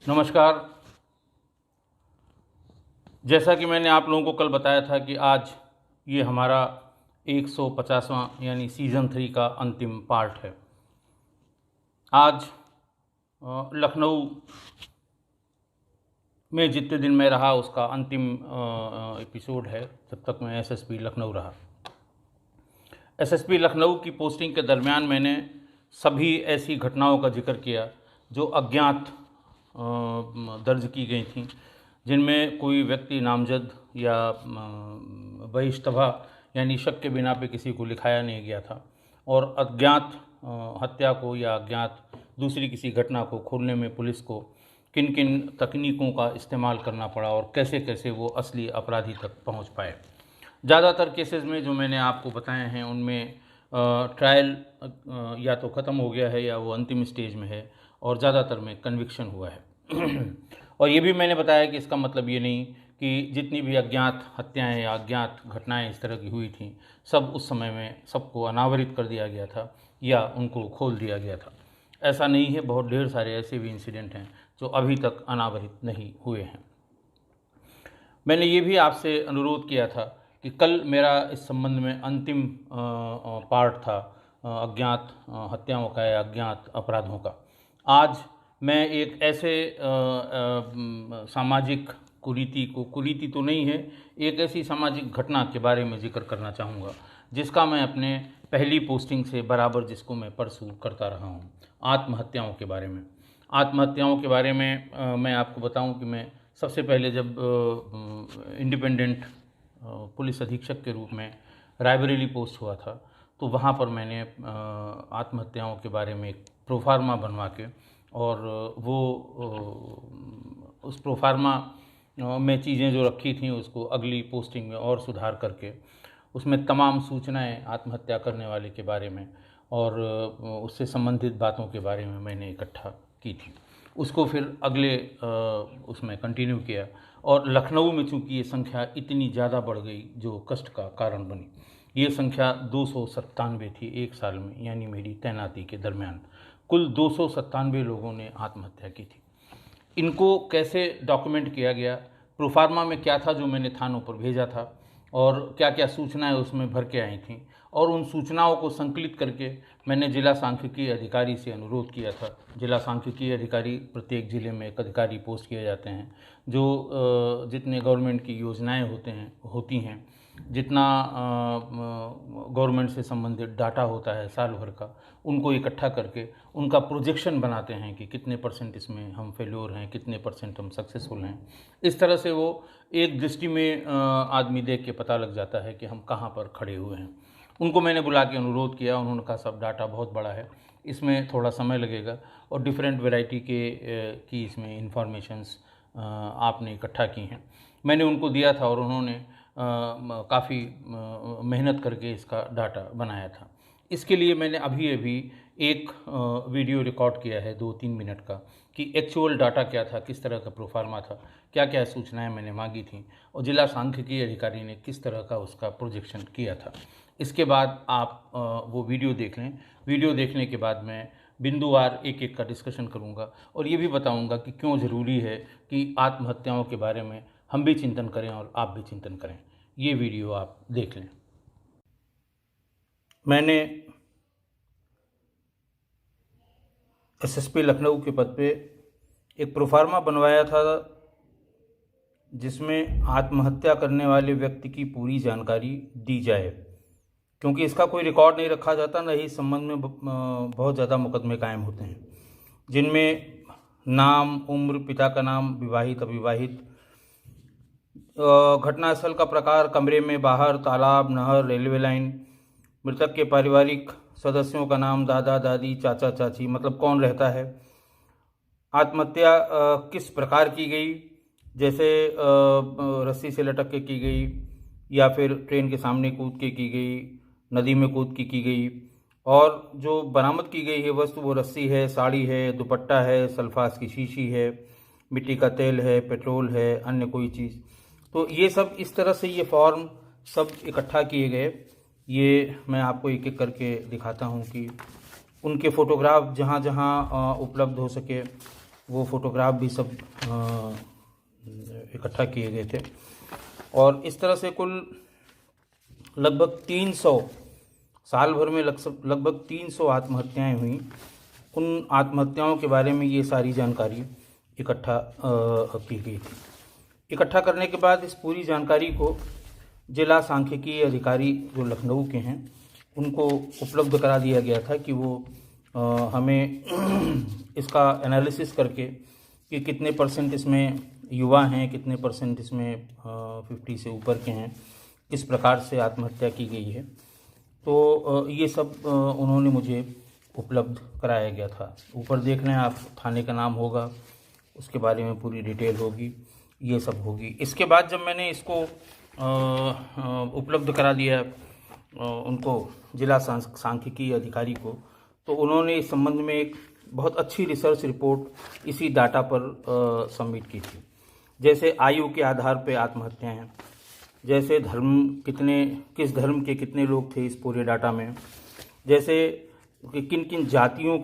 नमस्कार। जैसा कि मैंने आप लोगों को कल बताया था कि आज ये हमारा 150वां यानी सीज़न 3 का अंतिम पार्ट है। आज लखनऊ में जितने दिन मैं रहा उसका अंतिम एपिसोड है, जब तक मैं एसएसपी लखनऊ रहा। एसएसपी लखनऊ की पोस्टिंग के दरमियान मैंने सभी ऐसी घटनाओं का जिक्र किया जो अज्ञात दर्ज की गई थी, जिनमें कोई व्यक्ति नामजद या बहिश्तबा यानी शक के बिना पे किसी को लिखाया नहीं गया था, और अज्ञात हत्या को या अज्ञात दूसरी किसी घटना को खोलने में पुलिस को किन किन तकनीकों का इस्तेमाल करना पड़ा और कैसे कैसे वो असली अपराधी तक पहुंच पाए। ज़्यादातर केसेस में जो मैंने आपको बताए हैं उनमें ट्रायल या तो ख़त्म हो गया है या वो अंतिम स्टेज में है, और ज़्यादातर में कन्विक्शन हुआ है। और ये भी मैंने बताया कि इसका मतलब ये नहीं कि जितनी भी अज्ञात हत्याएं या अज्ञात घटनाएं इस तरह की हुई थी सब उस समय में सबको अनावरित कर दिया गया था या उनको खोल दिया गया था। ऐसा नहीं है, बहुत ढेर सारे ऐसे भी इंसिडेंट हैं जो अभी तक अनावरित नहीं हुए हैं। मैंने ये भी आपसे अनुरोध किया था कि कल मेरा इस संबंध में अंतिम पार्ट था अज्ञात हत्याओं का या अज्ञात अपराधों का। आज मैं एक ऐसे सामाजिक कुरीति तो नहीं है, एक ऐसी सामाजिक घटना के बारे में जिक्र करना चाहूँगा जिसका मैं अपने पहली पोस्टिंग से बराबर जिसको मैं परसू करता रहा हूँ। आत्महत्याओं के बारे में मैं आपको बताऊं कि मैं सबसे पहले जब इंडिपेंडेंट पुलिस अधीक्षक के रूप में रायबरेली पोस्ट हुआ था तो वहाँ पर मैंने आत्महत्याओं के बारे में एक प्रोफार्मा बनवा के और वो उस प्रोफार्मा में चीज़ें जो रखी थी उसको अगली पोस्टिंग में और सुधार करके उसमें तमाम सूचनाएं आत्महत्या करने वाले के बारे में और उससे संबंधित बातों के बारे में मैंने इकट्ठा की थी। उसको फिर अगले उसमें कंटिन्यू किया, और लखनऊ में चूँकि ये संख्या इतनी ज़्यादा बढ़ गई जो कष्ट का कारण बनी। ये संख्या 297 थी एक साल में, यानी मेरी तैनाती के दरमियान कुल 297 लोगों ने आत्महत्या की थी। इनको कैसे डॉक्यूमेंट किया गया, प्रोफार्मा में क्या था जो मैंने थानों पर भेजा था और क्या क्या सूचनाएं उसमें भर के आई थीं, और उन सूचनाओं को संकलित करके मैंने जिला सांख्यिकीय अधिकारी से अनुरोध किया था। जिला सांख्यिकीय अधिकारी, प्रत्येक ज़िले में एक अधिकारी पोस्ट किए जाते हैं जो जितने गवर्नमेंट की योजनाएं होती हैं, जितना गवर्नमेंट से संबंधित डाटा होता है साल भर का, उनको इकट्ठा करके उनका प्रोजेक्शन बनाते हैं कि कितने % इसमें हम फेल्योर हैं, कितने % हम सक्सेसफुल हैं। इस तरह से वो एक दृष्टि में आदमी देख के पता लग जाता है कि हम कहाँ पर खड़े हुए हैं। उनको मैंने बुला के अनुरोध किया, उन्होंने कहा सब डाटा बहुत बड़ा है, इसमें थोड़ा समय लगेगा और डिफरेंट वैरायटी की इसमें इंफॉर्मेशंस आपने इकट्ठा की हैं। मैंने उनको दिया था और उन्होंने काफ़ी मेहनत करके इसका डाटा बनाया था। इसके लिए मैंने अभी एक वीडियो रिकॉर्ड किया है 2-3 मिनट का कि एक्चुअल डाटा क्या था, किस तरह का प्रोफार्मा था, क्या क्या सूचनाएं मैंने मांगी थी और जिला सांख्यिकी अधिकारी ने किस तरह का उसका प्रोजेक्शन किया था। इसके बाद आप वो वीडियो देख लें। वीडियो देखने के बाद मैं बिंदुवार एक एक का डिस्कशन करूंगा और ये भी बताऊंगा कि क्यों ज़रूरी है कि आत्महत्याओं के बारे में हम भी चिंतन करें और आप भी चिंतन करें। ये वीडियो आप देख लें। मैंने एसएसपी लखनऊ के पद पे एक प्रोफार्मा बनवाया था जिसमें आत्महत्या करने वाले व्यक्ति की पूरी जानकारी दी जाए, क्योंकि इसका कोई रिकॉर्ड नहीं रखा जाता, न ही इस संबंध में बहुत ज़्यादा मुकदमे कायम होते हैं, जिनमें नाम, उम्र, पिता का नाम, विवाहित अविवाहित, घटनास्थल का प्रकार, कमरे में, बाहर, तालाब, नहर, रेलवे लाइन, मृतक के पारिवारिक सदस्यों का नाम, दादा दादी, चाचा चाची, मतलब कौन रहता है, आत्महत्या किस प्रकार की गई, जैसे रस्सी से लटक के की गई या फिर ट्रेन के सामने कूद के की गई, नदी में कूद के की गई, और जो बरामद की गई है वस्तु वो रस्सी है, साड़ी है, दुपट्टा है, सल्फास की शीशी है, मिट्टी का तेल है, पेट्रोल है, अन्य कोई चीज़। तो ये सब इस तरह से ये फॉर्म सब इकट्ठा किए गए। ये मैं आपको एक एक करके दिखाता हूँ कि उनके फ़ोटोग्राफ जहाँ जहाँ उपलब्ध हो सके वो फ़ोटोग्राफ भी सब इकट्ठा किए गए थे। और इस तरह से कुल लगभग 300 साल भर में लगभग 300 आत्महत्याएं हुई। उन आत्महत्याओं के बारे में ये सारी जानकारी इकट्ठा की गई थी। इकट्ठा करने के बाद इस पूरी जानकारी को जिला सांख्यिकी अधिकारी जो लखनऊ के हैं उनको उपलब्ध करा दिया गया था कि वो हमें इसका एनालिसिस करके कि कितने परसेंट इसमें युवा हैं, कितने परसेंट इसमें 50 से ऊपर के हैं, किस प्रकार से आत्महत्या की गई है। तो ये सब उन्होंने मुझे उपलब्ध कराया गया था। ऊपर देख रहे हैं आप, थाने का नाम होगा, उसके बारे में पूरी डिटेल होगी, ये सब होगी। इसके बाद जब मैंने इसको उपलब्ध करा दिया उनको, जिला सांख्यिकी अधिकारी को, तो उन्होंने इस संबंध में एक बहुत अच्छी रिसर्च रिपोर्ट इसी डाटा पर सबमिट की थी। जैसे आयु के आधार पर आत्महत्याएं हैं, जैसे किस धर्म के कितने लोग थे इस पूरे डाटा में, जैसे कि किन किन जातियों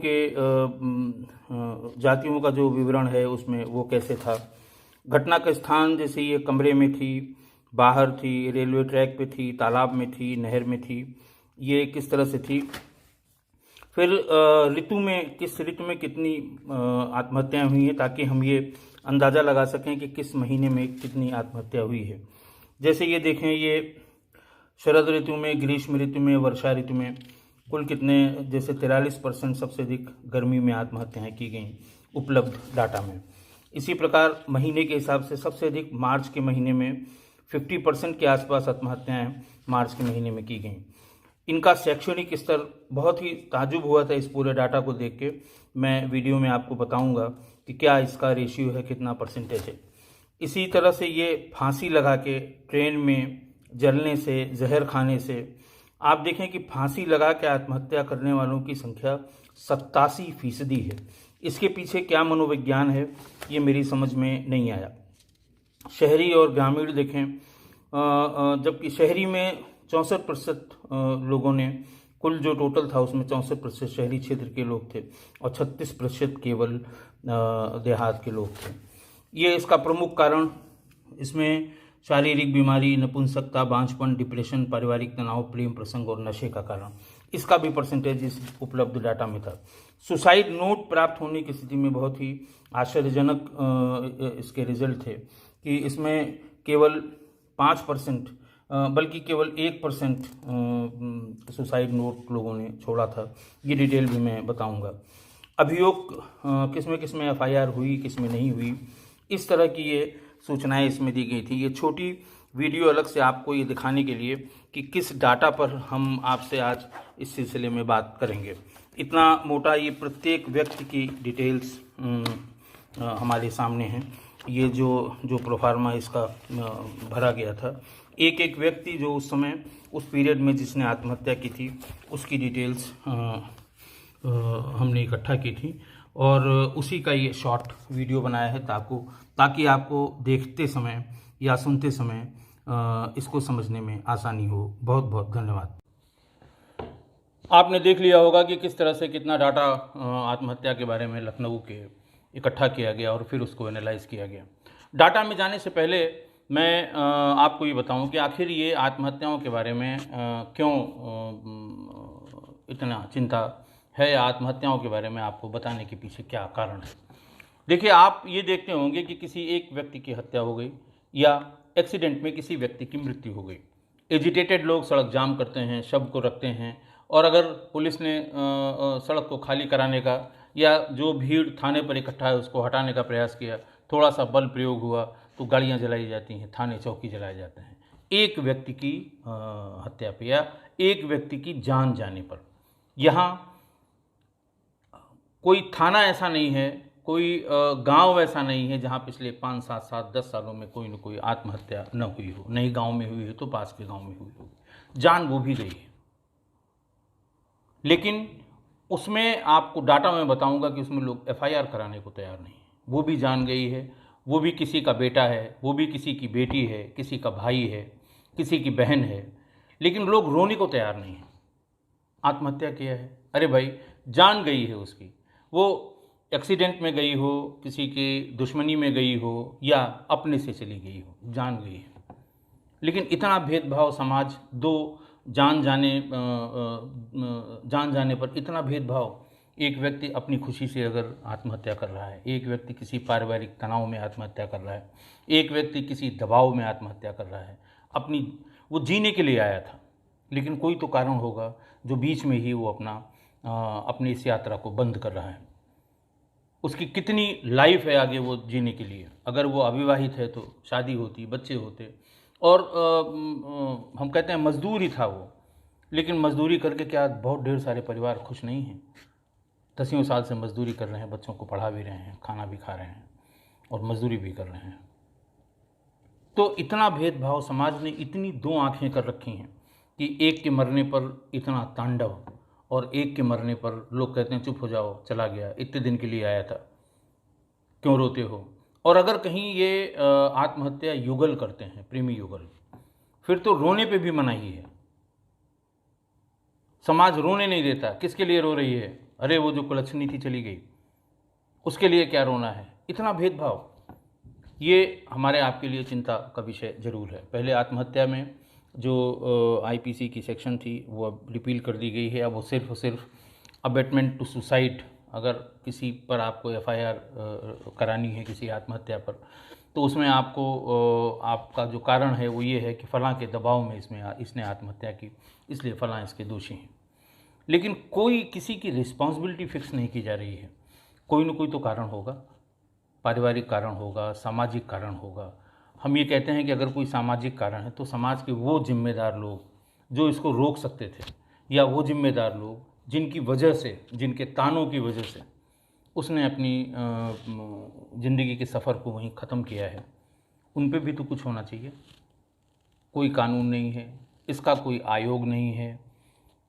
का जो विवरण है उसमें वो कैसे था, घटना का स्थान जैसे ये कमरे में थी, बाहर थी, रेलवे ट्रैक पे थी, तालाब में थी, नहर में थी, ये किस तरह से थी। फिर किस ऋतु में कितनी आत्महत्याएं हुई हैं, ताकि हम ये अंदाज़ा लगा सकें कि किस महीने में कितनी आत्महत्या हुई है। जैसे ये देखें, ये शरद ऋतु में, ग्रीष्म ऋतु में, वर्षा ऋतु में कुल कितने, जैसे 43% सबसे अधिक गर्मी में आत्महत्याएं की गई उपलब्ध डाटा में। इसी प्रकार महीने के हिसाब से सबसे अधिक मार्च के महीने में 50% के आसपास आत्महत्याएं मार्च के महीने में की गई। इनका शैक्षणिक स्तर, बहुत ही ताजुब हुआ था इस पूरे डाटा को देख के। मैं वीडियो में आपको बताऊंगा कि क्या इसका रेशियो है, कितना परसेंटेज है। इसी तरह से ये फांसी लगा के, ट्रेन में जलने से, जहर खाने से, आप देखें कि फांसी लगा के आत्महत्या करने वालों की संख्या 87% है। इसके पीछे क्या मनोविज्ञान है, ये मेरी समझ में नहीं आया। शहरी और ग्रामीण देखें, जबकि शहरी में 64% लोगों ने, कुल जो टोटल था उसमें 64% शहरी क्षेत्र के लोग थे और 36% केवल देहात के लोग थे। ये इसका प्रमुख कारण, इसमें शारीरिक बीमारी, नपुंसकता, बांझपन, डिप्रेशन, पारिवारिक तनाव, प्रेम प्रसंग और नशे का कारण, इसका भी परसेंटेज इस उपलब्ध डाटा में था। सुसाइड नोट प्राप्त होने की स्थिति में बहुत ही आश्चर्यजनक इसके रिजल्ट थे कि इसमें केवल 5%, बल्कि केवल 1% सुसाइड नोट लोगों ने छोड़ा था। ये डिटेल भी मैं बताऊंगा। अभियोग किसमें FIR हुई, किसमें नहीं हुई, इस तरह की ये सूचनाएं इसमें दी गई थी। ये छोटी वीडियो अलग से आपको ये दिखाने के लिए कि किस डाटा पर हम आपसे आज इस सिलसिले में बात करेंगे। इतना मोटा ये प्रत्येक व्यक्ति की डिटेल्स हमारे सामने हैं। ये जो प्रोफार्मा इसका भरा गया था, एक एक व्यक्ति जो उस समय, उस पीरियड में जिसने आत्महत्या की थी, उसकी डिटेल्स हमने इकट्ठा की थी और उसी का ये शॉर्ट वीडियो बनाया है ताकि आपको देखते समय या सुनते समय इसको समझने में आसानी हो। बहुत बहुत धन्यवाद। आपने देख लिया होगा कि किस तरह से कितना डाटा आत्महत्या के बारे में लखनऊ के इकट्ठा किया गया और फिर उसको एनालाइज किया गया। डाटा में जाने से पहले मैं आपको ये बताऊं कि आखिर ये आत्महत्याओं के बारे में क्यों इतना चिंता है, आत्महत्याओं के बारे में आपको बताने के पीछे क्या कारण है। देखिए, आप ये देखते होंगे कि किसी एक व्यक्ति की हत्या हो गई या एक्सीडेंट में किसी व्यक्ति की मृत्यु हो गई। एजिटेटेड लोग सड़क जाम करते हैं, शव को रखते हैं, और अगर पुलिस ने सड़क को खाली कराने का या जो भीड़ थाने पर इकट्ठा है उसको हटाने का प्रयास किया, थोड़ा सा बल प्रयोग हुआ तो गाड़ियां जलाई जाती हैं, थाने चौकी जलाए जाते हैं। एक व्यक्ति की हत्या पे या एक व्यक्ति की जान जाने पर। यहाँ कोई थाना ऐसा नहीं है, कोई गांव ऐसा नहीं है जहां पिछले 5, 7, 7, 10 सालों में कोई न कोई आत्महत्या न हुई हो। नहीं गांव में हुई हो तो पास के गांव में हुई हो, जान वो भी गई है। लेकिन उसमें आपको डाटा में बताऊंगा कि उसमें लोग FIR कराने को तैयार नहीं है। वो भी जान गई है, वो भी किसी का बेटा है, वो भी किसी की बेटी है, किसी का भाई है, किसी की बहन है, लेकिन लोग रोने को तैयार नहीं है। आत्महत्या किया है, अरे भाई जान गई है उसकी। वो एक्सीडेंट में गई हो, किसी के दुश्मनी में गई हो, या अपने से चली गई हो, जान गई है। लेकिन इतना भेदभाव समाज, दो जान जाने पर इतना भेदभाव, एक व्यक्ति अपनी खुशी से अगर आत्महत्या कर रहा है, एक व्यक्ति किसी पारिवारिक तनाव में आत्महत्या कर रहा है, एक व्यक्ति किसी दबाव में आत्महत्या कर रहा है, अपनी वो जीने के लिए आया था, लेकिन कोई तो कारण होगा जो बीच में ही वो अपनी इस यात्रा को बंद कर रहा है। उसकी कितनी लाइफ है आगे वो जीने के लिए। अगर वो अविवाहित है तो शादी होती, बच्चे होते, और हम कहते हैं मजदूर ही था वो, लेकिन मजदूरी करके क्या बहुत ढेर सारे परिवार खुश नहीं हैं? 10 साल से मजदूरी कर रहे हैं, बच्चों को पढ़ा भी रहे हैं, खाना भी खा रहे हैं और मजदूरी भी कर रहे हैं। तो इतना भेदभाव समाज ने इतनी दो आंखें कर रखी हैं कि एक के मरने पर इतना तांडव, और एक के मरने पर लोग कहते हैं चुप हो जाओ, चला गया, इतने दिन के लिए आया था, क्यों रोते हो? और अगर कहीं ये आत्महत्या युगल करते हैं, प्रेमी युगल, फिर तो रोने पे भी मनाही है। समाज रोने नहीं देता। किसके लिए रो रही है? अरे वो जो कुलच्छनी थी चली गई, उसके लिए क्या रोना है? इतना भेदभाव, ये हमारे आपके लिए चिंता का विषय जरूर है। पहले आत्महत्या में जो आईपीसी की सेक्शन थी वो अब रिपील कर दी गई है। अब वो सिर्फ अबेटमेंट टू सुसाइड, अगर किसी पर आपको एफआईआर करानी है किसी आत्महत्या पर, तो उसमें आपका जो कारण है वो ये है कि फ़लाँ के दबाव में इसने आत्महत्या की, इसलिए फ़लाँ इसके दोषी हैं। लेकिन कोई किसी की रिस्पॉन्सिबिलिटी फिक्स नहीं की जा रही है। कोई न कोई तो कारण होगा, पारिवारिक कारण होगा, सामाजिक कारण होगा। हम ये कहते हैं कि अगर कोई सामाजिक कारण है तो समाज के वो जिम्मेदार लोग जो इसको रोक सकते थे, या वो जिम्मेदार लोग जिनकी वजह से, जिनके तानों की वजह से उसने अपनी ज़िंदगी के सफ़र को वहीं ख़त्म किया है, उन पे भी तो कुछ होना चाहिए। कोई कानून नहीं है, इसका कोई आयोग नहीं है,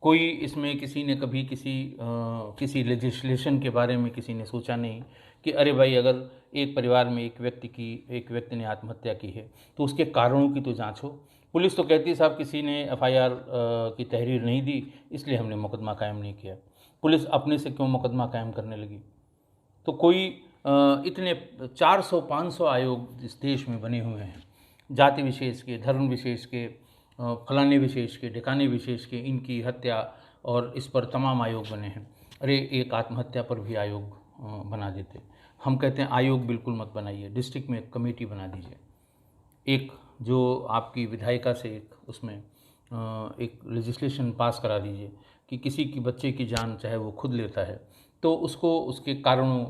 कोई इसमें किसी ने कभी किसी लेजिस्लेशन के बारे में किसी ने सोचा नहीं कि अरे भाई, अगर एक परिवार में एक व्यक्ति ने आत्महत्या की है तो उसके कारणों की तो जांच हो। पुलिस तो कहती है साहब किसी ने एफआईआर की तहरीर नहीं दी, इसलिए हमने मुकदमा कायम नहीं किया। पुलिस अपने से क्यों मुकदमा कायम करने लगी? तो कोई इतने 400-500 आयोग इस देश में बने हुए हैं, जाति विशेष के, धर्म विशेष के, फलाने विशेष के, ढिकाने विशेष के, इनकी हत्या और इस पर तमाम आयोग बने हैं। अरे एक आत्महत्या पर भी आयोग बना देते। हम कहते हैं आयोग बिल्कुल मत बनाइए, डिस्ट्रिक्ट में एक कमेटी बना दीजिए। एक जो आपकी विधायिका से एक लेजिस्लेशन पास करा दीजिए कि किसी की बच्चे की जान चाहे वो खुद लेता है तो उसको उसके कारणों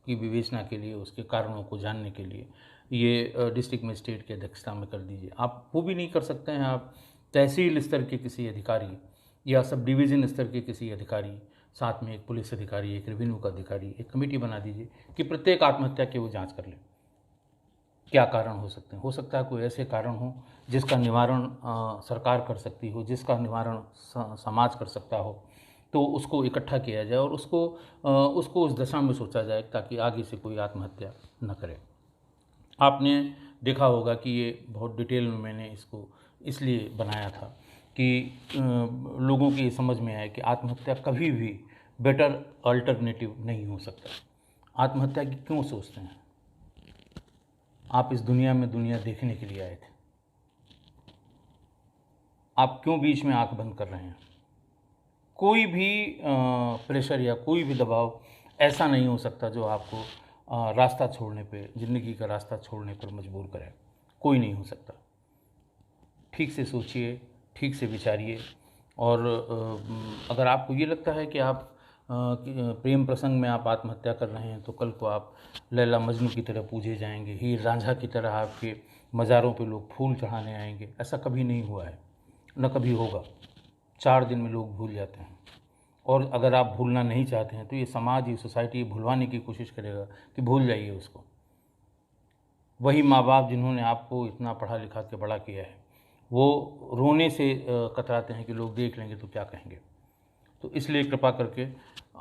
की विवेचना के लिए, उसके कारणों को जानने के लिए ये डिस्ट्रिक्ट मजिस्ट्रेट की अध्यक्षता में कर दीजिए। आप वो भी नहीं कर सकते हैं, आप तहसील स्तर के किसी अधिकारी या सब डिवीज़न स्तर के किसी अधिकारी, साथ में एक पुलिस अधिकारी, एक रेवेन्यू का अधिकारी, एक कमेटी बना दीजिए कि प्रत्येक आत्महत्या की वो जांच कर लें। क्या कारण हो सकते हैं? हो सकता है कोई ऐसे कारण हो जिसका निवारण सरकार कर सकती हो, जिसका निवारण समाज कर सकता हो, तो उसको इकट्ठा किया जाए और उसको उस दशा में सोचा जाए ताकि आगे से कोई आत्महत्या न करे। आपने देखा होगा कि ये बहुत डिटेल में मैंने इसको इसलिए बनाया था कि लोगों की ये समझ में आए कि आत्महत्या कभी भी बेटर अल्टरनेटिव नहीं हो सकता। आत्महत्या की क्यों सोचते हैं? आप इस दुनिया में दुनिया देखने के लिए आए थे। आप क्यों बीच में आंख बंद कर रहे हैं? कोई भी प्रेशर या कोई भी दबाव ऐसा नहीं हो सकता जो आपको रास्ता छोड़ने पे, ज़िंदगी का रास्ता छोड़ने पर मजबूर करे। कोई नहीं हो सकता। ठीक से सोचिए, ठीक से विचारिए, और अगर आपको ये लगता है कि आप प्रेम प्रसंग में आप आत्महत्या कर रहे हैं तो कल को आप लैला मजनू की तरह पूजे जाएंगे, हीर रांझा की तरह आपके मज़ारों पे लोग फूल चढ़ाने आएंगे। ऐसा कभी नहीं हुआ है, न कभी होगा। 4 दिन में लोग भूल जाते हैं। और अगर आप भूलना नहीं चाहते हैं तो ये समाज, ये सोसाइटी भुलवाने की कोशिश करेगा कि भूल जाइए उसको। वही माँ बाप जिन्होंने आपको इतना पढ़ा लिखा के बड़ा किया है, वो रोने से कतराते हैं कि लोग देख लेंगे तो क्या कहेंगे। तो इसलिए कृपा करके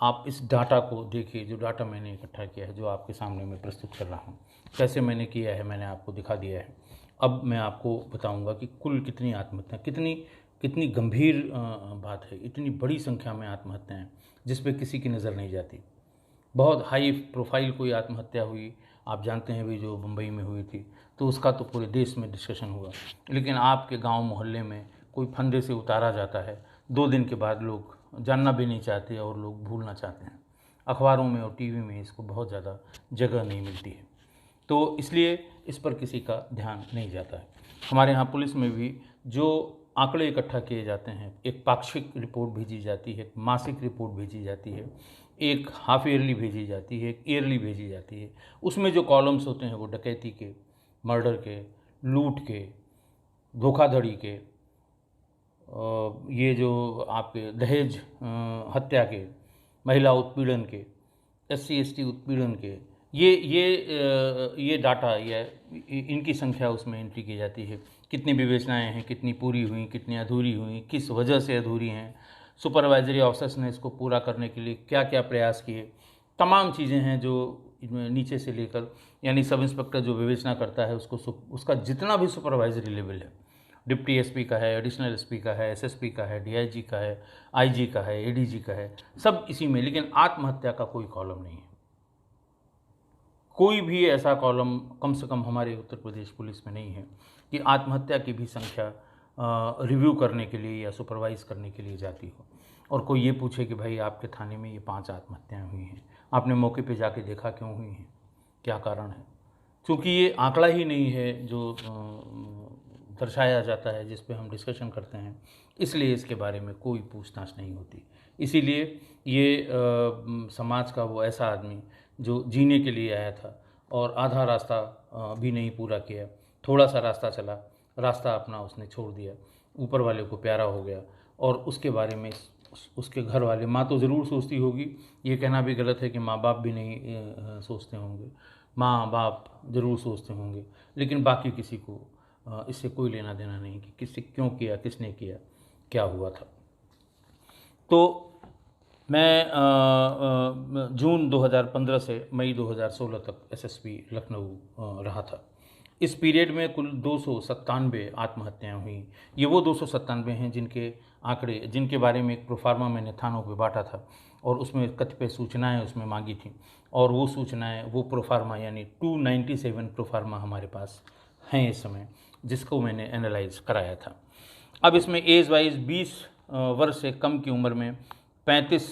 आप इस डाटा को देखिए, जो डाटा मैंने इकट्ठा किया है, जो आपके सामने मैं प्रस्तुत कर रहा हूँ। कैसे मैंने किया है मैंने आपको दिखा दिया है। अब मैं आपको बताऊँगा कि कुल कितनी आत्महत्या, कितनी गंभीर बात है। इतनी बड़ी संख्या में आत्महत्याएँ जिस पे किसी की नज़र नहीं जाती। बहुत हाई प्रोफाइल कोई आत्महत्या हुई, आप जानते हैं भी जो मुंबई में हुई थी, तो उसका तो पूरे देश में डिस्कशन हुआ। लेकिन आपके गांव मोहल्ले में कोई फंदे से उतारा जाता है, 2 दिन के बाद लोग जानना भी नहीं चाहते और लोग भूलना चाहते हैं। अखबारों में और टीवी में इसको बहुत ज़्यादा जगह नहीं मिलती है, तो इसलिए इस पर किसी का ध्यान नहीं जाता है। हमारे यहाँ पुलिस में भी जो आंकड़े इकट्ठा किए जाते हैं, एक पाक्षिक रिपोर्ट भेजी जाती है, एक मासिक रिपोर्ट भेजी जाती है, एक हाफ ईयरली भेजी जाती है, एक ईयरली भेजी जाती है। उसमें जो कॉलम्स होते हैं वो डकैती के, मर्डर के, लूट के, धोखाधड़ी के, ये जो आपके दहेज हत्या के, महिला उत्पीड़न के, SC ST उत्पीड़न के, ये डाटा या इनकी संख्या उसमें एंट्री की जाती है। कितनी विवेचनाएं हैं, कितनी पूरी हुई, कितनी अधूरी हुई, किस वजह से अधूरी हैं, सुपरवाइजरी ऑफिसर्स ने इसको पूरा करने के लिए क्या क्या प्रयास किए, तमाम चीज़ें हैं जो नीचे से लेकर, यानी सब इंस्पेक्टर जो विवेचना करता है उसका जितना भी सुपरवाइजरी लेवल है, डिप्टी SP का है, एडिशनल SP का है, SSP का है, DIG का है, IG का है, ADG का है, सब इसी में। लेकिन आत्महत्या का कोई कॉलम नहीं है, कोई भी ऐसा कॉलम कम से कम हमारे उत्तर प्रदेश पुलिस में नहीं है कि आत्महत्या की भी संख्या रिव्यू करने के लिए या सुपरवाइज़ करने के लिए जाती हो, और कोई ये पूछे कि भाई आपके थाने में ये 5 आत्महत्याएँ हुई हैं, आपने मौके पे जाके देखा क्यों हुई हैं, क्या कारण है? क्योंकि ये आंकड़ा ही नहीं है जो दर्शाया जाता है, जिस पे हम डिस्कशन करते हैं, इसलिए इसके बारे में कोई पूछताछ नहीं होती। इसीलिए ये समाज का वो ऐसा आदमी जो जीने के लिए आया था और आधा रास्ता भी नहीं पूरा किया, थोड़ा सा रास्ता चला, रास्ता अपना उसने छोड़ दिया, ऊपर वाले को प्यारा हो गया, और उसके बारे में उसके घर वाले, माँ तो ज़रूर सोचती होगी, ये कहना भी गलत है कि माँ बाप भी नहीं सोचते होंगे, माँ बाप ज़रूर सोचते होंगे, लेकिन बाकी किसी को इससे कोई लेना देना नहीं कि किससे क्यों किया, किसने किया, क्या हुआ था। तो मैं जून 2015 से मई 2016 तक SSP लखनऊ रहा था। इस पीरियड में कुल 297 आत्महत्याएँ हुई। ये वो 297 हैं जिनके बारे में एक प्रोफार्मा मैंने थानों पे बांटा था, और उसमें कतिपय सूचनाएं उसमें मांगी थी, और वो सूचनाएं, वो प्रोफार्मा यानी 297 प्रोफार्मा हमारे पास हैं इस समय, जिसको मैंने एनालाइज कराया था। अब इसमें एज वाइज 20 वर्ष से कम की उम्र में 35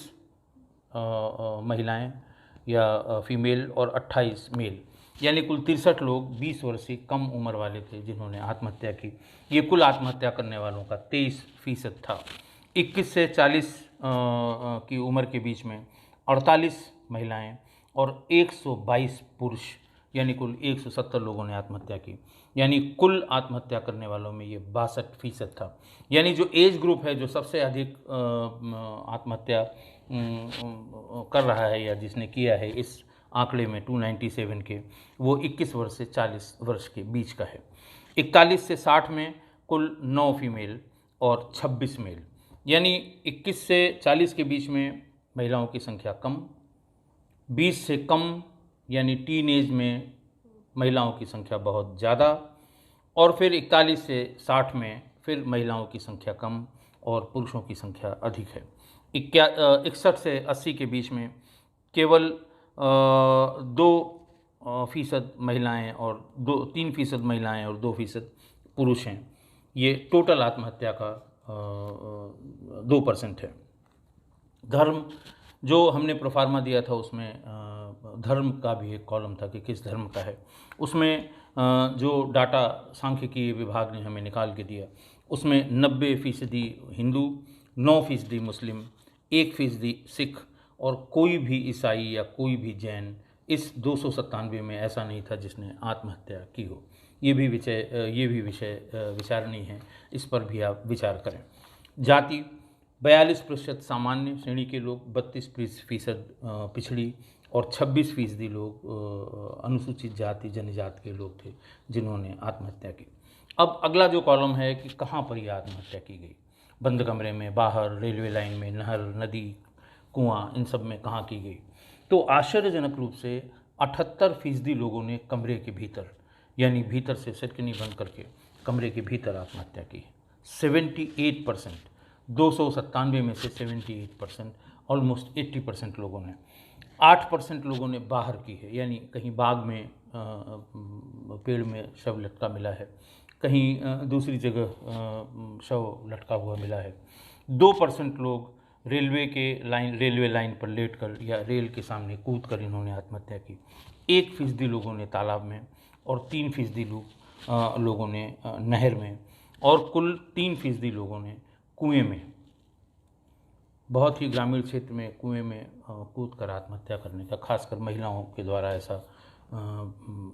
महिलाएं या फीमेल और 28 मेल, यानी कुल 63 लोग 20 वर्ष से कम उम्र वाले थे जिन्होंने आत्महत्या की। ये कुल आत्महत्या करने वालों का 23% था। 21 से 40 की उम्र के बीच में 48 महिलाएं और 122 पुरुष, यानी कुल 170 लोगों ने आत्महत्या की। यानी कुल आत्महत्या करने वालों में ये 62% था। यानी जो एज ग्रुप है जो सबसे अधिक आत्महत्या कर रहा है या जिसने किया है इस आंकड़े में 297 के, वो 21 वर्ष से 40 वर्ष के बीच का है। 41 से 60 में कुल 9 फीमेल और 26 मेल, यानी 21 से 40 के बीच में महिलाओं की संख्या कम, 20 से कम यानी टीन एज में महिलाओं की संख्या बहुत ज़्यादा, और फिर 41 से 60 में फिर महिलाओं की संख्या कम और पुरुषों की संख्या अधिक है। 61 से 80 के बीच में केवल 2% महिलाएं और 3% महिलाएं और 2% पुरुष हैं। ये टोटल आत्महत्या का 2% है। धर्म, जो हमने प्रोफार्मा दिया था उसमें धर्म का भी एक कॉलम था कि किस धर्म का है। उसमें जो डाटा सांख्यिकी विभाग ने हमें निकाल के दिया, उसमें 90% हिंदू, 9% मुस्लिम, 1% सिख, और कोई भी ईसाई या कोई भी जैन इस 297 में ऐसा नहीं था जिसने आत्महत्या की हो। ये भी विषय विचारणीय है, इस पर भी आप विचार करें। जाति 42% सामान्य श्रेणी के लोग, 32% पिछड़ी और 26% लोग अनुसूचित जाति जनजाति के लोग थे जिन्होंने आत्महत्या की। अब अगला जो कॉलम है कि कहाँ पर यह आत्महत्या की गई, बंद कमरे में, बाहर, रेलवे लाइन में, नहर, नदी, कुआं, इन सब में कहाँ की गई। तो आश्चर्यजनक रूप से 78% लोगों ने कमरे के भीतर, यानी भीतर से सिरकनी बंद करके कमरे के भीतर आत्महत्या की। 78%, 297 में से 78%, ऑलमोस्ट 80% लोगों ने। 8% लोगों ने बाहर की है, यानी कहीं बाग में पेड़ में शव लटका मिला है, कहीं दूसरी जगह शव लटका हुआ मिला है। 2% लोग रेलवे लाइन पर लेटकर या रेल के सामने कूद कर इन्होंने आत्महत्या की। 1% लोगों ने तालाब में और 3% लोगों ने नहर में और कुल 3% लोगों ने कुएं में, बहुत ही ग्रामीण क्षेत्र में कुएं में कूद कर आत्महत्या करने का, खासकर महिलाओं के द्वारा ऐसा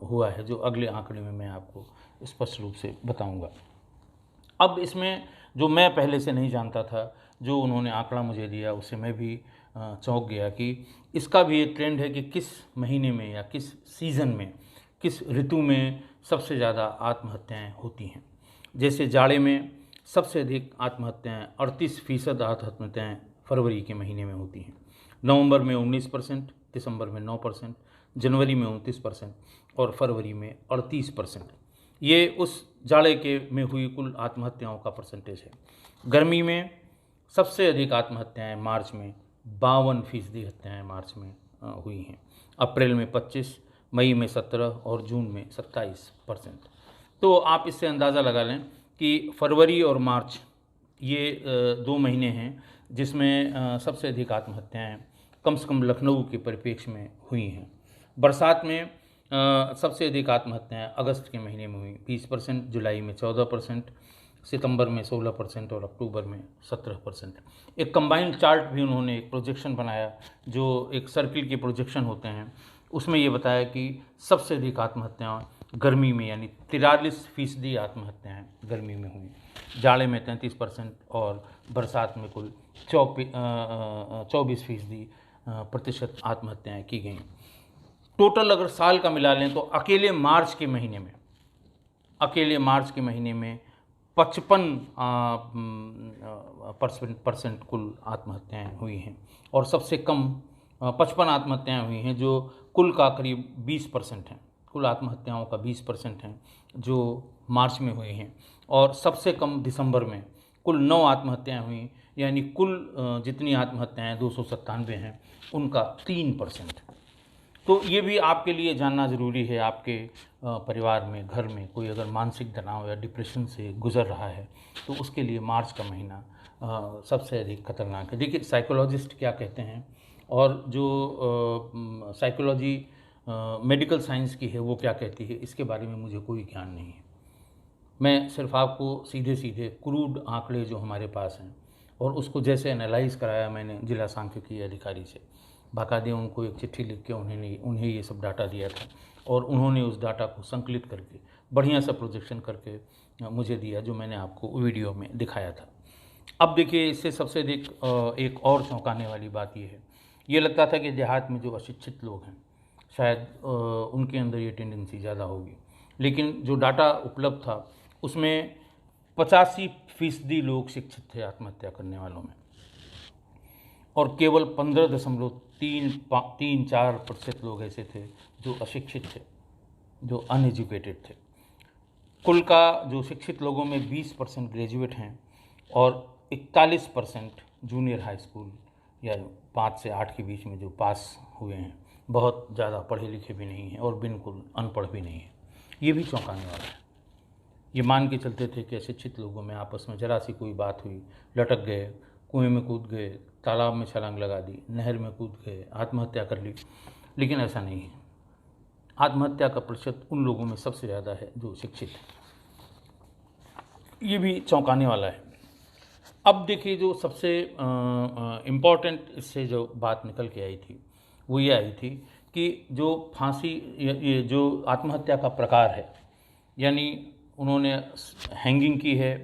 हुआ है, जो अगले आंकड़े में मैं आपको स्पष्ट रूप से बताऊंगा। अब इसमें जो मैं पहले से नहीं जानता था, जो उन्होंने आंकड़ा मुझे दिया, उससे मैं भी चौंक गया कि इसका भी एक ट्रेंड है कि किस महीने में या किस सीज़न में, किस ऋतु में सबसे ज़्यादा आत्महत्याएं होती हैं। जैसे जाड़े में सबसे अधिक आत्महत्याएं 38% आत्महत्याएं फरवरी के महीने में होती हैं। नवंबर में 19%, दिसंबर में 9%, जनवरी में 29% और फरवरी में 38%। ये उस जाड़े के में हुई कुल आत्महत्याओं का परसेंटेज है। गर्मी में सबसे अधिक आत्महत्याएं मार्च में 52% हत्याएँ मार्च में हुई हैं। अप्रैल में 25, मई में 17 और जून में 27%। तो आप इससे अंदाज़ा लगा लें कि फरवरी और मार्च ये 2 महीने हैं जिसमें सबसे अधिक आत्महत्याएं कम से कम लखनऊ के परिप्रेक्ष्य में हुई हैं। बरसात में सबसे अधिक आत्महत्याएं अगस्त के महीने में हुई 20%, जुलाई में 14%, सितंबर में 16% और अक्टूबर में 17%। एक कंबाइंड चार्ट भी उन्होंने, एक प्रोजेक्शन बनाया, जो एक सर्किल के प्रोजेक्शन होते हैं, उसमें ये बताया कि सबसे अधिक आत्महत्याएं गर्मी में, यानी 43% आत्महत्याएं गर्मी में हुई, जाड़े में 33% और बरसात में कुल 24% आत्महत्याएं की गई। टोटल अगर साल का मिला लें तो अकेले मार्च के महीने में 55% कुल आत्महत्याएं हुई हैं और सबसे कम 55 आत्महत्याएं हुई हैं, जो कुल का करीब 20% हैं। कुल आत्महत्याओं का 20% हैं जो मार्च में हुई हैं और सबसे कम दिसंबर में कुल 9 आत्महत्याएं हुई, यानी कुल जितनी आत्महत्याएं 297 हैं उनका 3%। तो ये भी आपके लिए जानना ज़रूरी है। आपके परिवार में, घर में कोई अगर मानसिक तनाव या डिप्रेशन से गुज़र रहा है तो उसके लिए मार्च का महीना सबसे अधिक खतरनाक है। देखिए साइकोलॉजिस्ट क्या कहते हैं और जो साइकोलॉजी मेडिकल साइंस की है वो क्या कहती है, इसके बारे में मुझे कोई ज्ञान नहीं है। मैं सिर्फ आपको सीधे सीधे क्रूड आंकड़े जो हमारे पास हैं और उसको जैसे एनालाइज़ कराया मैंने जिला सांख्यिकी अधिकारी से, बाकायदे उनको एक चिट्ठी लिख के उन्हें ये सब डाटा दिया था और उन्होंने उस डाटा को संकलित करके बढ़िया सा प्रोजेक्शन करके मुझे दिया, जो मैंने आपको वीडियो में दिखाया था। अब देखिए, इससे सबसे अधिक एक और चौंकाने वाली बात ये है, ये लगता था कि देहात में जो अशिक्षित लोग हैं शायद उनके अंदर ये टेंडेंसी ज़्यादा होगी, लेकिन जो डाटा उपलब्ध था उसमें 85% लोग शिक्षित थे आत्महत्या करने वालों में और केवल 15.34% लोग ऐसे थे जो अशिक्षित थे, जो अनएजुकेटेड थे। कुल का जो शिक्षित लोगों में 20% ग्रेजुएट हैं और 41% जूनियर हाई स्कूल या 5 से 8 के बीच में जो पास हुए हैं, बहुत ज़्यादा पढ़े लिखे भी नहीं हैं और बिल्कुल अनपढ़ भी नहीं है। ये भी चौंकाने वाला है। ये मान के चलते थे कि अशिक्षित लोगों में आपस में जरा सी कोई बात हुई, लटक गए, कुएं में कूद गए, तालाब में छलांग लगा दी, नहर में कूद गए, आत्महत्या कर ली, लेकिन ऐसा नहीं है। आत्महत्या का प्रतिशत उन लोगों में सबसे ज़्यादा है जो शिक्षित है। ये भी चौंकाने वाला है। अब देखिए, जो सबसे इम्पॉर्टेंट इससे जो बात निकल के आई थी वो ये आई थी कि जो फांसी, ये जो आत्महत्या का प्रकार है, यानी उन्होंने हैंगिंग की है,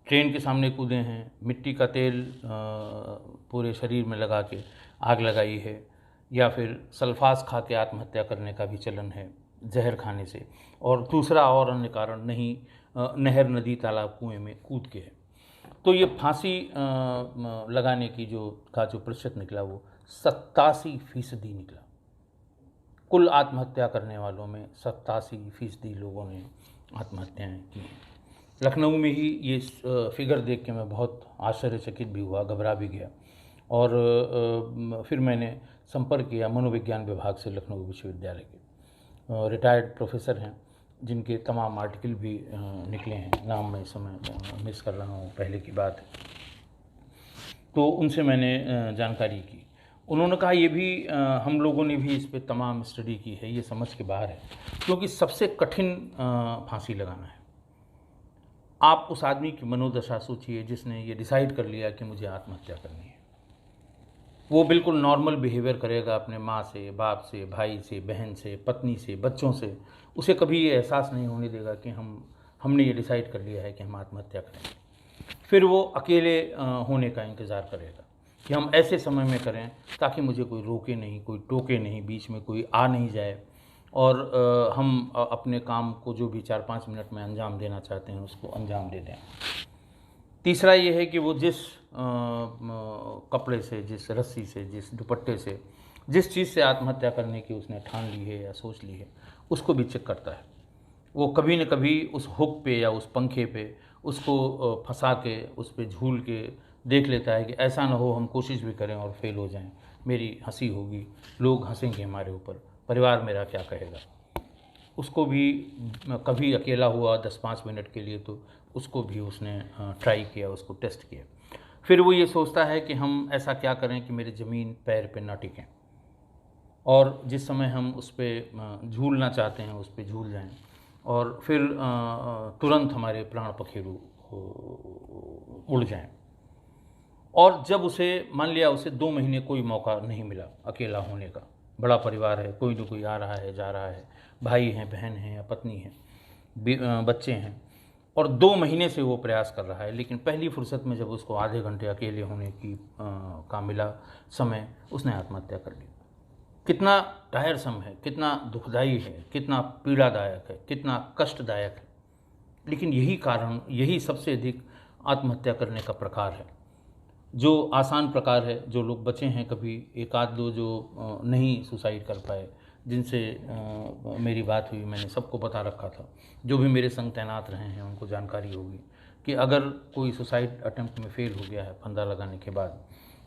ट्रेन के सामने कूदे हैं, मिट्टी का तेल पूरे शरीर में लगा के आग लगाई है, या फिर सल्फास खा के आत्महत्या करने का भी चलन है जहर खाने से, और दूसरा और अन्य कारण नहीं, नहर, नदी, तालाब, कुएं में कूद के है। तो ये फांसी लगाने की जो प्रतिशत निकला वो 87% निकला। कुल आत्महत्या करने वालों में 87% लोगों ने आत्महत्याएं की हैं। लखनऊ में ही ये फिगर देख के मैं बहुत आश्चर्यचकित भी हुआ, घबरा भी गया और फिर मैंने संपर्क किया मनोविज्ञान विभाग से लखनऊ विश्वविद्यालय के। रिटायर्ड प्रोफेसर हैं जिनके तमाम आर्टिकल भी निकले हैं, नाम मैं इस समय मिस कर रहा हूँ, पहले की बात है। तो उनसे मैंने जानकारी की। उन्होंने कहा ये भी हम लोगों ने भी इस पे तमाम स्टडी की है, ये समझ के बाहर है, क्योंकि सबसे कठिन फांसी लगाना है। आप उस आदमी की मनोदशा सोचिए जिसने ये डिसाइड कर लिया कि मुझे आत्महत्या करनी है। वो बिल्कुल नॉर्मल बिहेवियर करेगा अपने माँ से, बाप से, भाई से, बहन से, पत्नी से, बच्चों से। उसे कभी ये एहसास नहीं होने देगा कि हमने ये डिसाइड कर लिया है कि हम आत्महत्या करेंगे। फिर वो अकेले होने का इंतज़ार करेगा कि हम ऐसे समय में करें ताकि मुझे कोई रोके नहीं, कोई टोके नहीं, बीच में कोई आ नहीं जाए, और हम अपने काम को जो भी 4-5 मिनट में अंजाम देना चाहते हैं उसको अंजाम दे दें। तीसरा ये है कि वो जिस कपड़े से, जिस रस्सी से, जिस दुपट्टे से, जिस चीज़ से आत्महत्या करने की उसने ठान ली है या सोच ली है, उसको भी चेक करता है। वो कभी न कभी उस हुक पे या उस पंखे पे उसको फंसा के, उस पे झूल के देख लेता है कि ऐसा ना हो हम कोशिश भी करें और फेल हो जाएं, मेरी हंसी होगी, लोग हंसेंगे हमारे ऊपर, परिवार मेरा क्या कहेगा। उसको भी कभी अकेला हुआ 10-5 मिनट के लिए तो उसको भी उसने ट्राई किया, उसको टेस्ट किया। फिर वो ये सोचता है कि हम ऐसा क्या करें कि मेरे ज़मीन पैर पे ना टिकें, और जिस समय हम उस पर झूलना चाहते हैं उस पर झूल जाएं, और फिर तुरंत हमारे प्राण पखेरु उड़ जाएं। और जब उसे मान लिया उसे 2 महीने कोई मौका नहीं मिला अकेला होने का, बड़ा परिवार है, कोई न कोई आ रहा है, जा रहा है, भाई हैं, बहन हैं या पत्नी है, बच्चे हैं, और 2 महीने से वो प्रयास कर रहा है, लेकिन पहली फुर्सत में जब उसको आधे घंटे अकेले होने का मिला समय, उसने आत्महत्या कर ली। कितना टायरसम है, कितना दुखदाई है, कितना पीड़ादायक है, कितना कष्टदायक है, लेकिन यही सबसे अधिक आत्महत्या करने का प्रकार है। जो आसान प्रकार है, जो लोग बचे हैं, कभी 1-2 जो नहीं सुसाइड कर पाए, जिनसे मेरी बात हुई, मैंने सबको बता रखा था, जो भी मेरे संग तैनात रहे हैं उनको जानकारी होगी कि अगर कोई सुसाइड अटेम्प्ट में फेल हो गया है फंदा लगाने के बाद,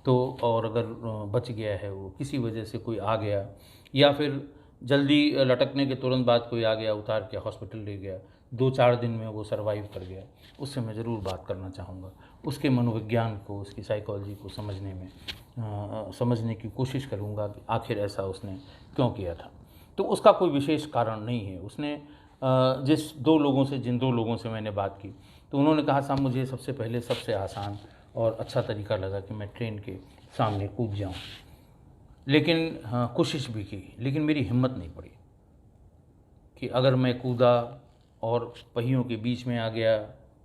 तो और अगर बच गया है, वो किसी वजह से कोई आ गया या फिर जल्दी लटकने के तुरंत बाद कोई आ गया, उतार के हॉस्पिटल ले गया, 2-4 दिन में वो सर्वाइव कर गया, उससे मैं ज़रूर बात करना चाहूँगा। उसके मनोविज्ञान को, उसकी साइकोलॉजी को समझने की कोशिश करूँगा कि आखिर ऐसा उसने क्यों किया था। तो उसका कोई विशेष कारण नहीं है। उसने जिन 2 लोगों से मैंने बात की, तो उन्होंने कहा साहब मुझे सबसे पहले सबसे आसान और अच्छा तरीका लगा कि मैं ट्रेन के सामने कूद जाऊँ, लेकिन कोशिश भी की, लेकिन मेरी हिम्मत नहीं पड़ी कि अगर मैं कूदा और पहियों के बीच में आ गया।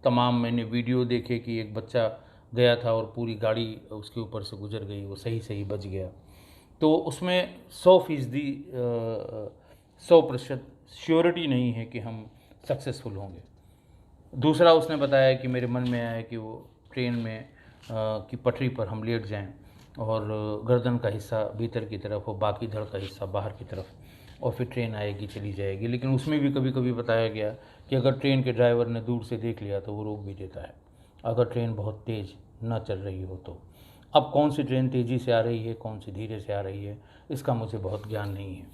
तमाम मैंने वीडियो देखे कि एक बच्चा गया था और पूरी गाड़ी उसके ऊपर से गुजर गई, वो सही बच गया। तो उसमें 100% श्योरिटी नहीं है कि हम सक्सेसफुल होंगे। दूसरा उसने बताया कि मेरे मन में आया कि वो ट्रेन में की पटरी पर हम लेट जाएं और गर्दन का हिस्सा भीतर की तरफ हो, बाकी धड़ का हिस्सा बाहर की तरफ, और फिर ट्रेन आएगी चली जाएगी। लेकिन उसमें भी कभी कभी बताया गया कि अगर ट्रेन के ड्राइवर ने दूर से देख लिया तो वो रोक भी देता है, अगर ट्रेन बहुत तेज़ न चल रही हो तो। अब कौन सी ट्रेन तेज़ी से आ रही है, कौन सी धीरे से आ रही है, इसका मुझे बहुत ज्ञान नहीं है।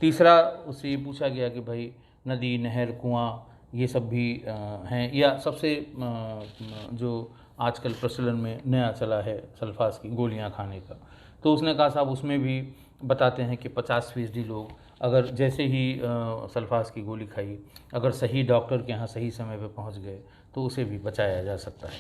तीसरा उससे ये पूछा गया कि भाई नदी, नहर, कुआँ ये सब भी हैं, या सबसे जो आजकल प्रचलन में नया चला है सल्फास की गोलियां खाने का, तो उसने कहा साहब उसमें भी बताते हैं कि 50% लोग अगर जैसे ही सल्फास की गोली खाई, अगर सही डॉक्टर के यहाँ सही समय पे पहुँच गए तो उसे भी बचाया जा सकता है।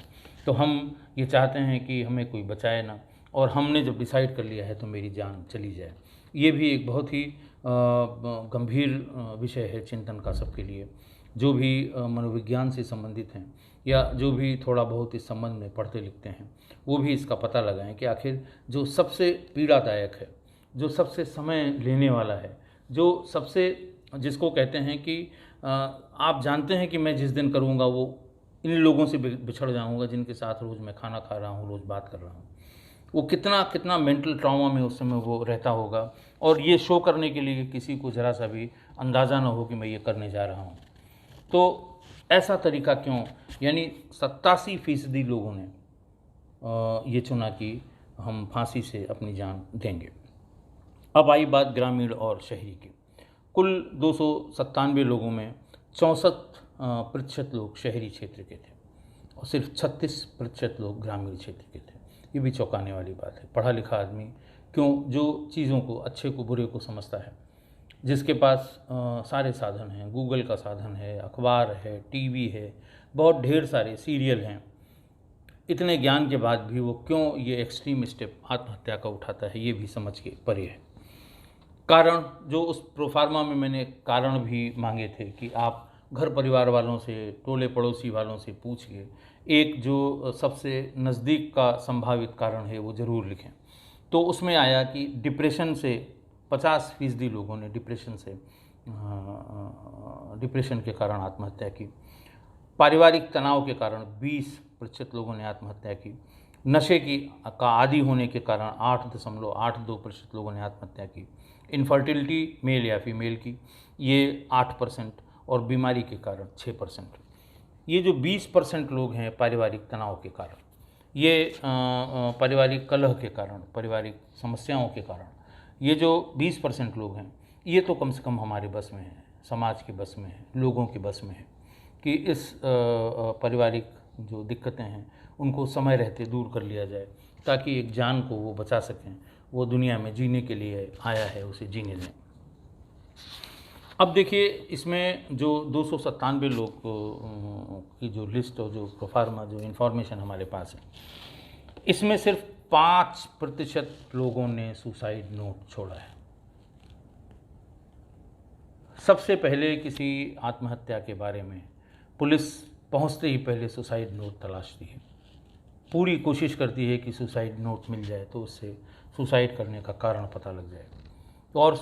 तो हम ये चाहते हैं कि हमें कोई बचाए ना, और हमने जब डिसाइड कर लिया है तो मेरी जान चली जाए। ये भी एक बहुत ही गंभीर विषय है चिंतन का सबके लिए। जो भी मनोविज्ञान से संबंधित हैं या जो भी थोड़ा बहुत इस संबंध में पढ़ते लिखते हैं, वो भी इसका पता लगाएं कि आखिर जो सबसे पीड़ादायक है, जो सबसे समय लेने वाला है, जो सबसे जिसको कहते हैं कि आप जानते हैं कि मैं जिस दिन करूँगा वो इन लोगों से बिछड़ जाऊँगा जिनके साथ रोज़ मैं खाना खा रहा हूँ, रोज़ बात कर रहा हूँ, वो कितना मेंटल ट्रॉमा में उस समय वो रहता होगा, और ये शो करने के लिए किसी को ज़रा सा भी अंदाज़ा ना हो कि मैं ये करने जा रहा हूँ। तो ऐसा तरीका क्यों? यानी 87% लोगों ने ये चुना कि हम फांसी से अपनी जान देंगे। अब आई बात ग्रामीण और शहरी की। कुल 297 लोगों में 64% लोग शहरी क्षेत्र के थे और सिर्फ 36% लोग ग्रामीण क्षेत्र के थे। ये भी चौंकाने वाली बात है। पढ़ा लिखा आदमी क्यों, जो चीज़ों को, अच्छे को बुरे को समझता है, जिसके पास सारे साधन हैं, गूगल का साधन है, अखबार है, टीवी है, बहुत ढेर सारे सीरियल हैं, इतने ज्ञान के बाद भी वो क्यों ये एक्सट्रीम स्टेप आत्महत्या का उठाता है, ये भी समझ के परे है। कारण जो उस प्रोफार्मा में मैंने कारण भी मांगे थे कि आप घर परिवार वालों से, टोले पड़ोसी वालों से पूछिए, एक जो सबसे नज़दीक का संभावित कारण है वो ज़रूर लिखें। तो उसमें आया कि डिप्रेशन से 50% लोगों ने डिप्रेशन के कारण आत्महत्या की। पारिवारिक तनाव के कारण 20% लोगों ने आत्महत्या की। नशे का आदी होने के कारण 8.82% लोगों ने आत्महत्या की। इनफर्टिलिटी मेल या फीमेल की ये 8% और बीमारी के कारण 6%। ये जो 20% लोग हैं पारिवारिक तनाव के कारण, ये पारिवारिक कलह के कारण, पारिवारिक समस्याओं के कारण, ये जो 20% लोग हैं, ये तो कम से कम हमारे बस में है, समाज के बस में है, लोगों के बस में है कि इस पारिवारिक जो दिक्कतें हैं उनको समय रहते दूर कर लिया जाए, ताकि एक जान को वो बचा सकें। वो दुनिया में जीने के लिए आया है, उसे जीने दें। अब देखिए, इसमें जो 297 लोग की जो लिस्ट और जो प्रोफार्मा, जो इन्फॉर्मेशन हमारे पास है, इसमें सिर्फ 5% लोगों ने सुसाइड नोट छोड़ा है। सबसे पहले किसी आत्महत्या के बारे में पुलिस पहुंचते ही पहले सुसाइड नोट तलाशती है, पूरी कोशिश करती है कि सुसाइड नोट मिल जाए तो उससे सुसाइड करने का कारण पता लग जाए। और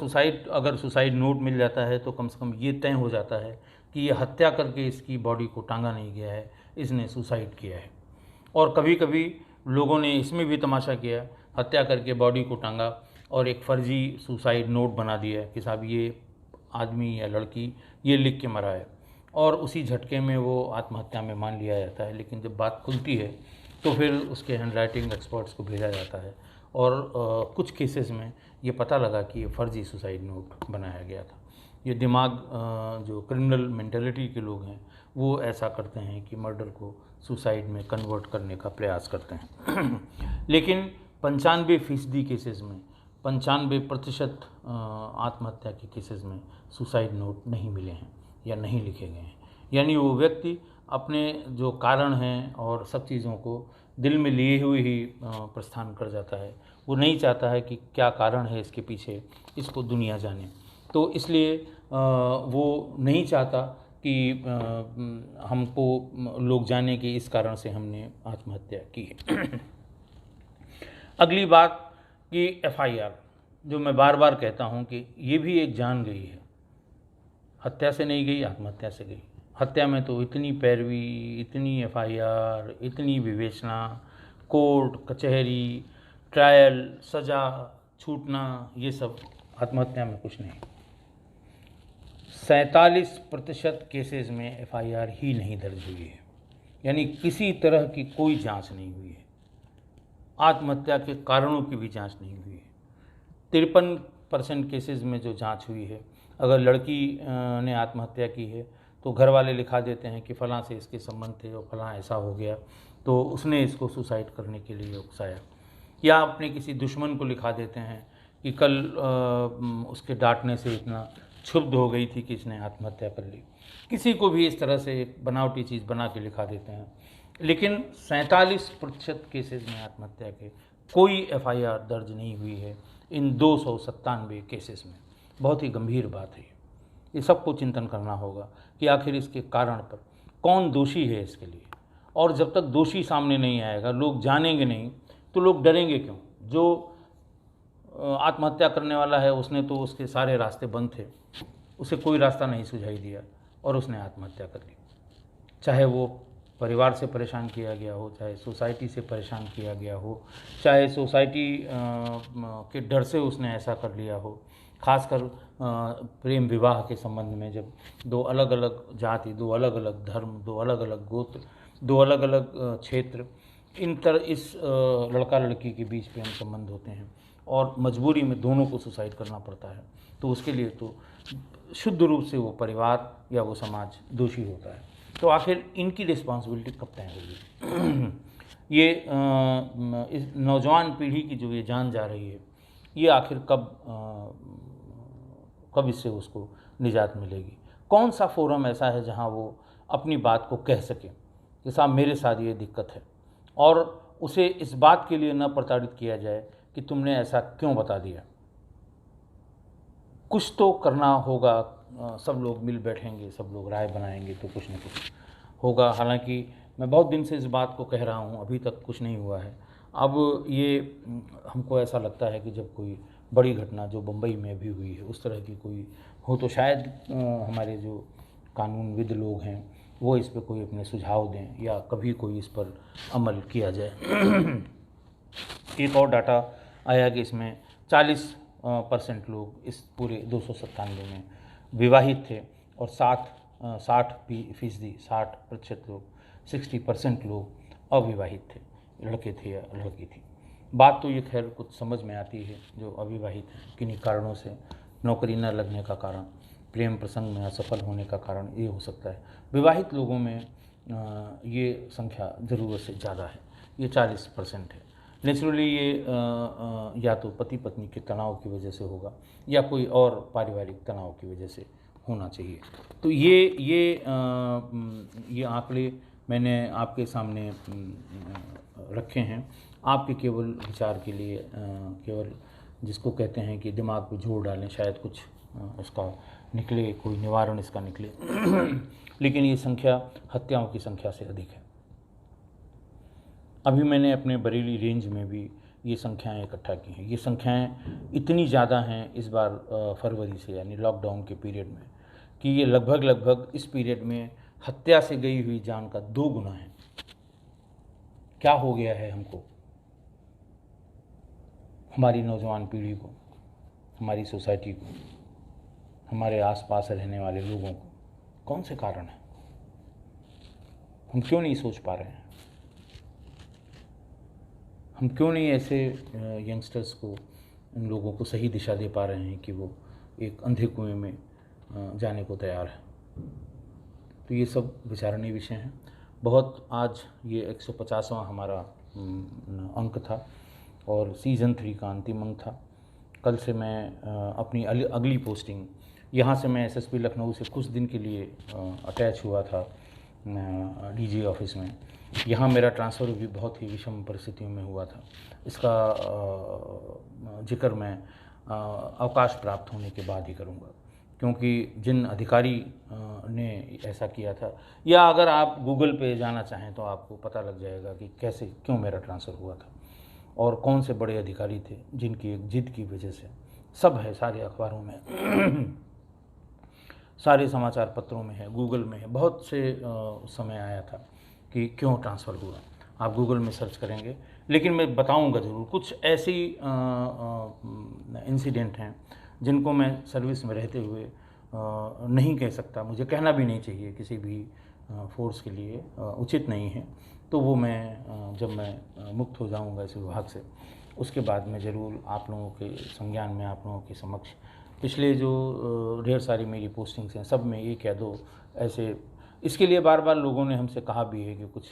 अगर सुसाइड नोट मिल जाता है तो कम से कम ये तय हो जाता है कि ये हत्या करके इसकी बॉडी को टांगा नहीं गया है, इसने सुसाइड किया है। और कभी कभी लोगों ने इसमें भी तमाशा किया, हत्या करके बॉडी को टांगा और एक फ़र्जी सुसाइड नोट बना दिया कि साहब ये आदमी या लड़की ये लिख के मरा है, और उसी झटके में वो आत्महत्या में मान लिया जाता है। लेकिन जब बात खुलती है तो फिर उसके हैंडराइटिंग एक्सपर्ट्स को भेजा जाता है और कुछ केसेस में ये पता लगा कि ये फ़र्जी सुसाइड नोट बनाया गया था। ये दिमाग जो क्रिमिनल मेंटालिटी के लोग हैं वो ऐसा करते हैं कि मर्डर को सुसाइड में कन्वर्ट करने का प्रयास करते हैं। लेकिन 95% केसेस में, 95% आत्महत्या के केसेस में सुसाइड नोट नहीं मिले हैं या नहीं लिखे गए हैं। यानी वो व्यक्ति अपने जो कारण हैं और सब चीज़ों को दिल में लिए हुए ही प्रस्थान कर जाता है। वो नहीं चाहता है कि क्या कारण है इसके पीछे, इसको दुनिया जाने। तो इसलिए वो नहीं चाहता कि हमको लोग जाने कि इस कारण से हमने आत्महत्या की है। अगली बात कि FIR, जो मैं बार बार कहता हूँ कि ये भी एक जान गई है, हत्या से नहीं गई, आत्महत्या से गई। हत्या में तो इतनी पैरवी, इतनी FIR, इतनी विवेचना, कोर्ट कचहरी, ट्रायल, सज़ा, छूटना, ये सब आत्महत्या में कुछ नहीं। 47% केसेस में FIR ही नहीं दर्ज हुई है, यानी किसी तरह की कोई जांच नहीं हुई है। आत्महत्या के कारणों की भी जांच नहीं हुई है। 53% केसेस में जो जांच हुई है, अगर लड़की ने आत्महत्या की है तो घर वाले लिखा देते हैं कि फ़लाँ से इसके संबंध थे और फ़लाँ ऐसा हो गया तो उसने इसको सुसाइड करने के लिए उकसाया, या अपने किसी दुश्मन को लिखा देते हैं कि कल उसके डांटने से इतना क्षुब्ध हो गई थी कि इसने आत्महत्या कर ली। किसी को भी इस तरह से एक बनावटी चीज़ बना के लिखा देते हैं। लेकिन 47% केसेस में आत्महत्या के कोई FIR दर्ज नहीं हुई है इन 297 केसेस में। बहुत ही गंभीर बात है ये सबको चिंतन करना होगा कि आखिर इसके कारण पर कौन दोषी है इसके लिए। और जब तक दोषी सामने नहीं आएगा, लोग जानेंगे नहीं, तो लोग डरेंगे क्यों। जो आत्महत्या करने वाला है उसने तो, उसके सारे रास्ते बंद थे, उसे कोई रास्ता नहीं सुझाई दिया और उसने आत्महत्या कर ली। चाहे वो परिवार से परेशान किया गया हो, चाहे सोसाइटी से परेशान किया गया हो, चाहे सोसाइटी के डर से उसने ऐसा कर लिया हो। खासकर प्रेम विवाह के संबंध में, जब दो अलग अलग जाति, दो अलग अलग धर्म, दो अलग अलग गोत्र, दो अलग अलग क्षेत्र, इस लड़का लड़की के बीच प्रेम संबंध होते हैं और मजबूरी में दोनों को सुसाइड करना पड़ता है, तो उसके लिए तो शुद्ध रूप से वो परिवार या वो समाज दोषी होता है। तो आखिर इनकी रिस्पॉन्सिबिलिटी कब तय होगी? ये इस नौजवान पीढ़ी की जो ये जान जा रही है, ये आखिर कब इससे उसको निजात मिलेगी? कौन सा फोरम ऐसा है जहाँ वो अपनी बात को कह सके कि साहब मेरे साथ ये दिक्कत है, और उसे इस बात के लिए न प्रताड़ित किया जाए कि तुमने ऐसा क्यों बता दिया। कुछ तो करना होगा, सब लोग मिल बैठेंगे, सब लोग राय बनाएंगे तो कुछ न कुछ होगा। हालांकि मैं बहुत दिन से इस बात को कह रहा हूँ, अभी तक कुछ नहीं हुआ है। अब ये हमको ऐसा लगता है कि जब कोई बड़ी घटना जो बम्बई में भी हुई है उस तरह की कोई हो तो शायद हमारे जो कानूनविद लोग हैं वो इस पर कोई अपने सुझाव दें या कभी कोई इस पर अमल किया जाए। एक और डाटा आया कि इसमें 40% लोग इस पूरे 297 में विवाहित थे और 60% लोग 60% लोग अविवाहित थे, लड़के थे या लड़की थी। बात तो ये खैर कुछ समझ में आती है, जो अविवाहित हैं किन्हीं कारणों से, नौकरी न लगने का कारण, प्रेम प्रसंग में असफल होने का कारण ये हो सकता है। विवाहित लोगों में ये संख्या ज़रूरत से ज़्यादा है, ये 40% है। नेचुरली ये या तो पति पत्नी के तनाव की वजह से होगा या कोई और पारिवारिक तनाव की वजह से होना चाहिए। तो ये आंकड़े मैंने आपके सामने रखे हैं, आपके केवल विचार के लिए, केवल जिसको कहते हैं कि दिमाग पे जोर डालें, शायद कुछ उसका निकले, कोई निवारण इसका निकले। लेकिन ये संख्या हत्याओं की संख्या से अधिक है। अभी मैंने अपने बरेली रेंज में भी ये संख्याएं इकट्ठा की हैं। ये संख्याएं इतनी ज़्यादा हैं इस बार फरवरी से, यानी लॉकडाउन के पीरियड में, कि ये लगभग इस पीरियड में हत्या से गई हुई जान का 2 गुना है। क्या हो गया है हमको, हमारी नौजवान पीढ़ी को, हमारी सोसाइटी को, हमारे आसपास रहने वाले लोगों को? कौन से कारण हैं? हम क्यों नहीं सोच पा रहे हैं? हम क्यों नहीं ऐसे यंगस्टर्स को, इन लोगों को सही दिशा दे पा रहे हैं कि वो एक अंधे कुएं में जाने को तैयार है? तो ये सब विचारणीय विषय हैं बहुत। आज ये 150वां हमारा अंक था और सीज़न 3 का अंतिम अंक था। कल से मैं अपनी अगली पोस्टिंग, यहाँ से मैं एसएसपी लखनऊ से कुछ दिन के लिए अटैच हुआ था डीजी ऑफिस में। यहाँ मेरा ट्रांसफ़र भी बहुत ही विषम परिस्थितियों में हुआ था। इसका जिक्र मैं अवकाश प्राप्त होने के बाद ही करूँगा, क्योंकि जिन अधिकारी ने ऐसा किया था, या अगर आप गूगल पे जाना चाहें तो आपको पता लग जाएगा कि कैसे, क्यों मेरा ट्रांसफ़र हुआ था और कौन से बड़े अधिकारी थे जिनकी एक जिद की वजह से। सब है, सारे अखबारों में सारे समाचार पत्रों में है, गूगल में है, बहुत से समय आया था कि क्यों ट्रांसफ़र हुआ। आप गूगल में सर्च करेंगे, लेकिन मैं बताऊंगा ज़रूर। कुछ ऐसी इंसिडेंट हैं जिनको मैं सर्विस में रहते हुए नहीं कह सकता, मुझे कहना भी नहीं चाहिए, किसी भी फोर्स के लिए उचित नहीं है। तो वो मैं जब मैं मुक्त हो जाऊंगा इस विभाग से, उसके बाद मैं ज़रूर आप लोगों के संज्ञान में, आप लोगों के समक्ष पिछले जो ढेर सारी मेरी पोस्टिंग्स हैं सब में एक या दो ऐसे, इसके लिए बार बार लोगों ने हमसे कहा भी है कि कुछ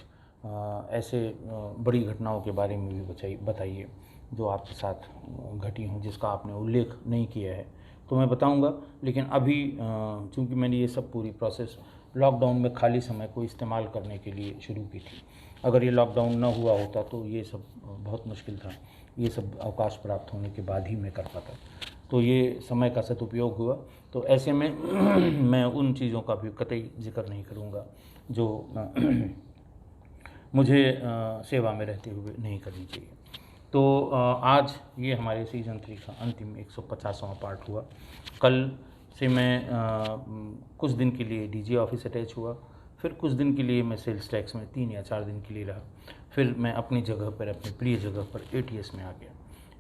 ऐसे बड़ी घटनाओं के बारे में भी बताइए जो आपके साथ घटी हों, जिसका आपने उल्लेख नहीं किया है। तो मैं बताऊंगा, लेकिन अभी चूंकि मैंने ये सब पूरी प्रोसेस लॉकडाउन में खाली समय को इस्तेमाल करने के लिए शुरू की थी। अगर ये लॉकडाउन ना हुआ होता तो ये सब बहुत मुश्किल था, ये सब अवकाश प्राप्त होने के बाद ही मैं कर पाता। तो ये समय का सदुपयोग हुआ। तो ऐसे में मैं उन चीज़ों का भी कतई जिक्र नहीं करूँगा जो मुझे सेवा में रहते हुए नहीं करनी चाहिए। तो आज ये हमारे सीज़न 3 का अंतिम 150वां पार्ट हुआ। कल से मैं कुछ दिन के लिए डीजी ऑफिस अटैच हुआ, फिर कुछ दिन के लिए मैं सेल्स टैक्स में 3 या 4 दिन के लिए रहा, फिर मैं अपनी जगह पर, अपनी प्रिय जगह पर एटीएस में आ गया।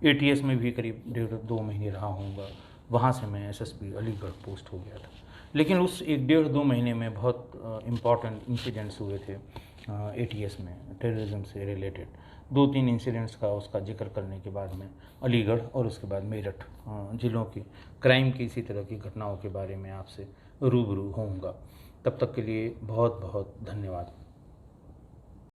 एटीएस में भी करीब 1.5-2 महीने रहा होऊंगा। वहाँ से मैं एसएसपी अलीगढ़ पोस्ट हो गया था। लेकिन उस 1-1.5-2 महीने में बहुत इम्पॉर्टेंट इंसिडेंट्स हुए थे ATS में टेररिज्म से रिलेटेड 2-3 इंसिडेंट्स का उसका जिक्र करने के बाद में अलीगढ़ और उसके बाद मेरठ ज़िलों की क्राइम की इसी तरह की घटनाओं के बारे में आपसे रूबरू होऊंगा। तब तक के लिए बहुत बहुत धन्यवाद।